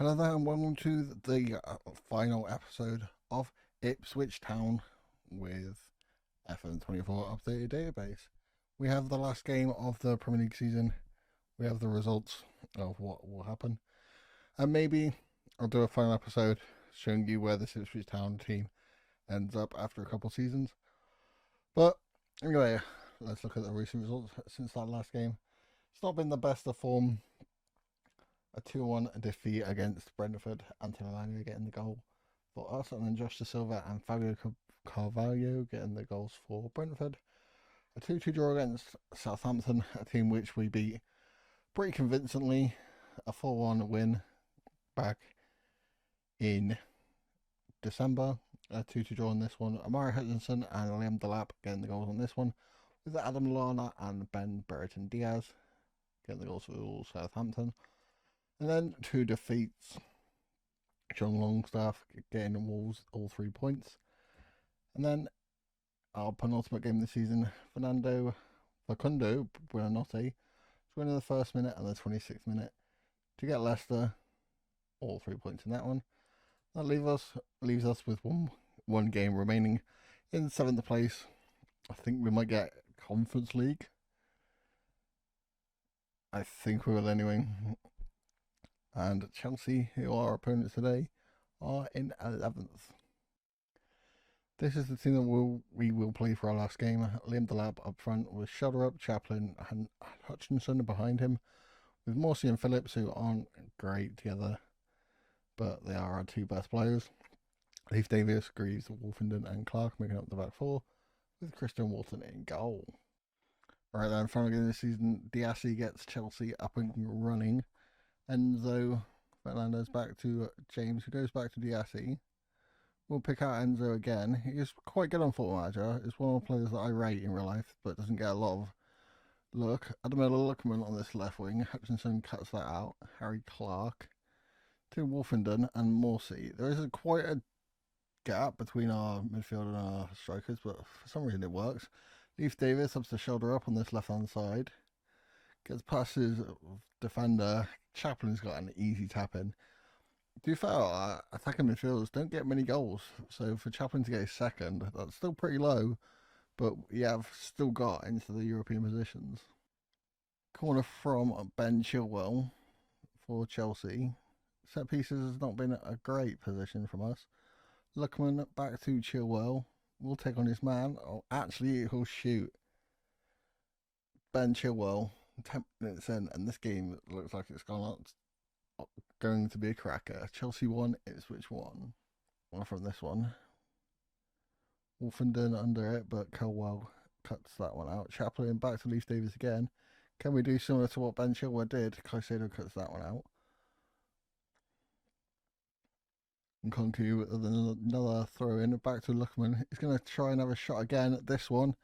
Hello there, and welcome to the final episode of Ipswich Town with FM24 Updated Database. We have the last game of the Premier League season. We have the results of what will happen. And maybe I'll do a final episode showing you where this Ipswich Town team ends up after a couple of seasons. But anyway, let's look at the recent results since that last game. It's not been the best of form. A 2-1 defeat against Brentford. Anthony Elanga getting the goal for us, and then Josh De Silva and Fabio Carvalho getting the goals for Brentford. A 2-2 draw against Southampton, a team which we beat pretty convincingly. A 4-1 win back in December. A 2-2 draw on this one. Amari Hutchinson and Liam Delap getting the goals on this one, with Adam Lallana and Ben Brereton Diaz getting the goals for Southampton. And then 2 defeats. John Longstaff getting Wolves all 3 points. And then our penultimate game of the season, Facundo Buonanotte winning the first minute and the 26th minute to get Leicester all 3 points in that one. That leaves us with one game remaining in 7th place. I think we might get Conference League. I think we will anyway. And Chelsea, who are our opponents today, are in 11th. This is the team that we will play for our last game. Liam Delap up front with Shelderup, Chaplin and Hutchinson behind him, with Morsey and Phillips, who aren't great together, but they are our 2 best players. Leif Davis, Greaves, Wolfenden and Clark making up the back 4, with Christian Walton in goal. Right then, final game of the season, Diassi gets Chelsea up and running. Enzo Fernandez back to James, who goes back to Diassi. We'll pick out Enzo again. He is quite good on Football Manager. It's one of the players that I rate in real life, but doesn't get a lot of look. Adamela Luckman on this left wing. Hutchinson cuts that out. Harry Clark to Wolfenden and Morsey. There is quite a gap between our midfield and our strikers, but for some reason it works. Leif Davis up to shoulder up on this left-hand side. Gets past his defender. Chaplin's got an easy tap in. To be fair, attacking midfielders don't get many goals, so for Chaplin to get his second, that's still pretty low, but you have still got into the European positions. Corner from Ben Chilwell for Chelsea. Set pieces has not been a great position from us. Luckman back to Chilwell. We'll take on his man. Oh, actually, he'll shoot. Ben Chilwell, 10 minutes in, and this game looks like it's going to be a cracker. Chelsea 1, Ipswich 1. Well, from this one, Wolfenden under it, but Colwell cuts that one out. Chaplin back to Leif Davis again. Can we do similar to what Ben Chilwell did? Caicedo cuts that one out. And Conky with another throw in back to Luckman. He's going to try and have a shot again at this one.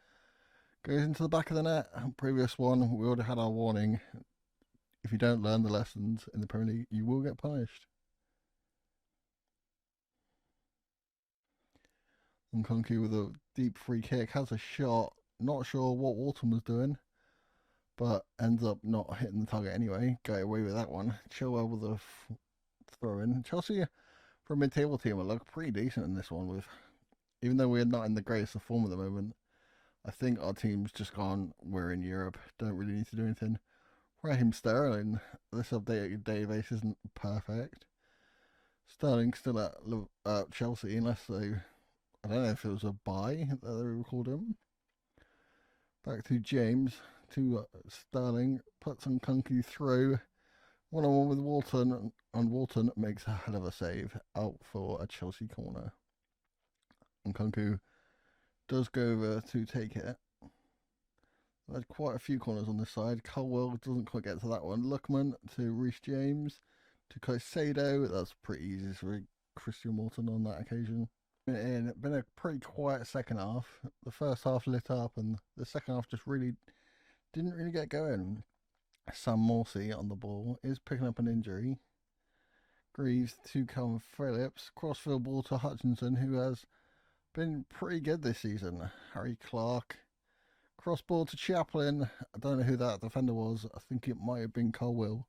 Goes into the back of the net. Previous one, we already had our warning. If you don't learn the lessons in the Premier League, you will get punished. And Conky with a deep free kick has a shot. Not sure what Walton was doing, but ends up not hitting the target anyway. Got away with that one. Chilwell with a throw in. Chelsea, for a mid-table team, will look pretty decent in this one. With even though we're not in the greatest of form at the moment, I think our team's just gone, we're in Europe, don't really need to do anything. Raheem Sterling, this updated database isn't perfect. Sterling still at Chelsea, unless they, I don't know if it was a buy that they recalled him. Back to James, to Sterling, puts Nkunku through. 1-on-1 with Walton, and Walton makes a hell of a save out for a Chelsea corner. Nkunku does go over to take it. There's quite a few corners on this side. Colwell doesn't quite get to that one. Luckman to Reece James to Caicedo. That's pretty easy for Christian Walton on that occasion. Been a pretty quiet second half. The first half lit up, and the second half just didn't really get going. Sam Morsey on the ball is picking up an injury. Greaves to Calvin Phillips. Crossfield ball to Hutchinson, who has been pretty good this season. Harry Clark. Cross ball to Chaplin. I don't know who that defender was. I think it might have been Colwell.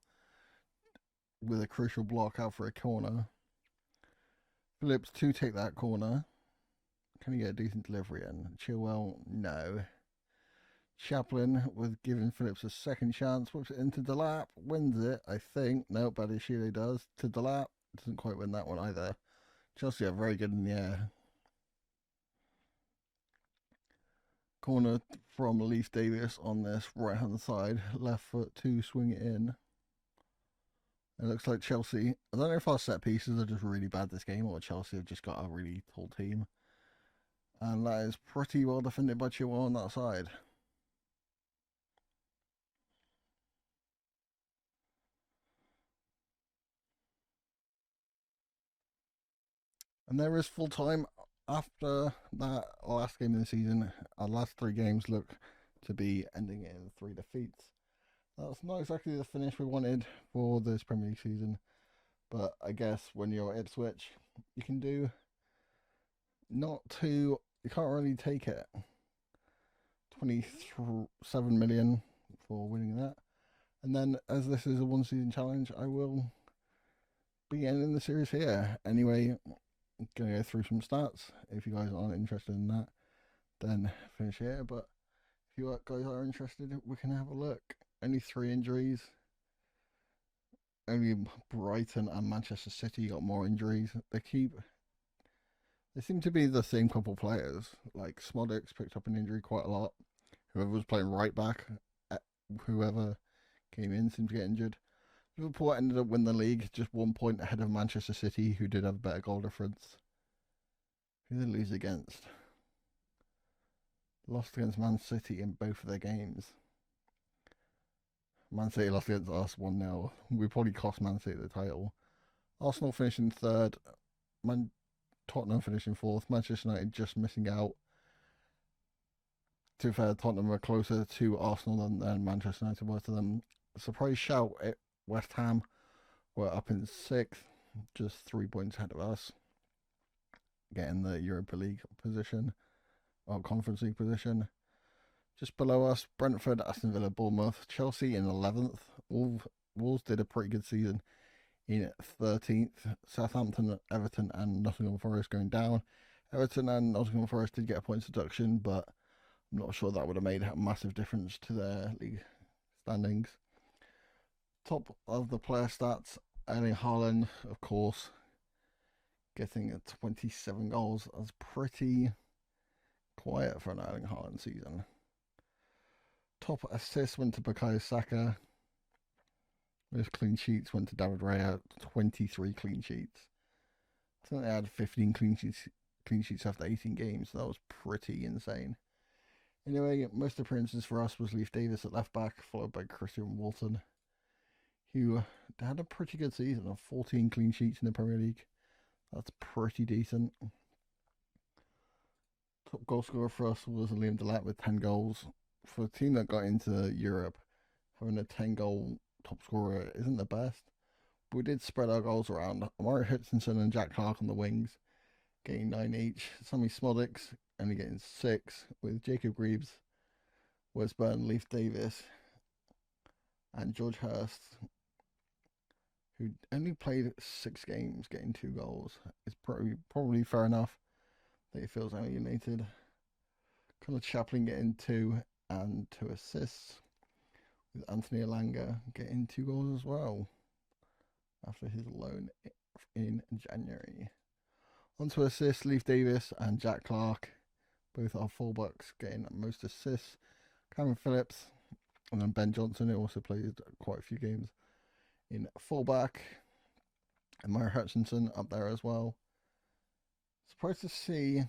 with a crucial block out for a corner. Phillips to take that corner. Can he get a decent delivery in? Chilwell, no. Chaplin with giving Phillips a second chance, puts it into Delap, wins it, I think. No, Badiashile does to Delap. Doesn't quite win that one either. Chelsea are very good in the air. Corner from Leif Davis on this right hand side, left foot to swing it in. It looks like Chelsea, I don't know if our set pieces are just really bad this game or Chelsea have just got a really tall team. And that is pretty well defended by Chilwell on that side. And there is full time after that last game of the season. Our last 3 games look to be ending in 3 defeats. That's not exactly the finish we wanted for this Premier League season, but I guess when you're Ipswich, you can do not too. You can't really take it. 27 million for winning that, and then as this is a 1 season challenge, I will be ending the series here. Anyway, I'm gonna go through some stats. If you guys aren't interested in that, then finish here. But if you guys are interested, we can have a look. Only 3 injuries. Only Brighton and Manchester City got more injuries. They seem to be the same couple players. Like Smodix picked up an injury quite a lot. Whoever was playing right back, whoever came in seemed to get injured. Liverpool ended up winning the league, just 1 point ahead of Manchester City, who did have a better goal difference. Who did they lose against? Lost against Man City in both of their games. Man City lost against us 1-0. We probably cost Man City the title. Arsenal finishing 3rd. Tottenham finishing 4th. Manchester United just missing out. To be fair, Tottenham were closer to Arsenal than Manchester United were to them. Surprise shout at West Ham were up in 6th, just 3 points ahead of us, getting the Europa League position, or Conference League position. Just below us, Brentford, Aston Villa, Bournemouth, Chelsea in 11th. Wolves did a pretty good season in 13th. Southampton, Everton, and Nottingham Forest going down. Everton and Nottingham Forest did get a points deduction, but I'm not sure that would have made a massive difference to their league standings. Top of the player stats, Erling Haaland, of course, getting 27 goals. That's pretty quiet for an Erling Haaland season. Top assists went to Bukayo Saka. Most clean sheets went to David Raya, 23 clean sheets. I think they had 15 clean sheets after 18 games, so that was pretty insane. Anyway, most appearances for us was Leif Davis at left back, followed by Christian Walton, who had a pretty good season of 14 clean sheets in the Premier League. That's pretty decent. Top goal scorer for us was Liam Delap with 10 goals. For a team that got into Europe, having a 10-goal top scorer isn't the best. But we did spread our goals around. Omari Hutchinson and Jack Clark on the wings, getting 9 each. Sammy Smodix only getting 6, with Jacob Greaves, Wes Burn, Leif Davis, and George Hurst, who only played 6 games, getting 2 goals. It's probably fair enough that he feels alienated. Conor Chaplin getting 2 and 2 assists, with Anthony Elanga getting 2 goals as well after his loan in January. On to assists, Leif Davis and Jack Clark, both our fullbacks, getting most assists. Cameron Phillips and then Ben Johnson, who also played quite a few games in fullback, and Omari Hutchinson up there as well. Surprised to see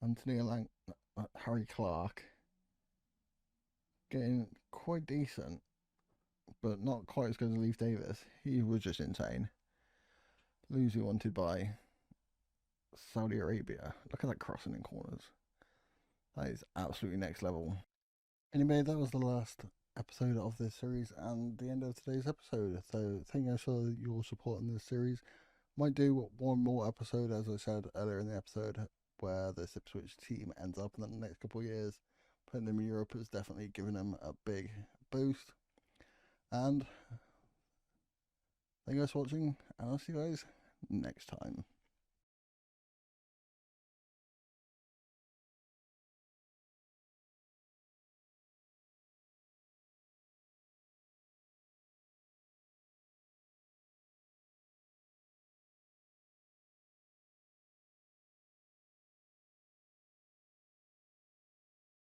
Anthony Elanga, Harry Clark getting quite decent, but not quite as good as Leif Davis. He was just insane. Lucy wanted by Saudi Arabia. Look at that crossing in corners. That is absolutely next level. Anyway, that was the last episode of this series and the end of today's episode. So thank you guys for your support in this series. Might do one more episode, as I said earlier in the episode, where the Ipswich team ends up in the next couple of years. Putting them in Europe has definitely given them a big boost. And Thank you guys for watching, and I'll see you guys next time.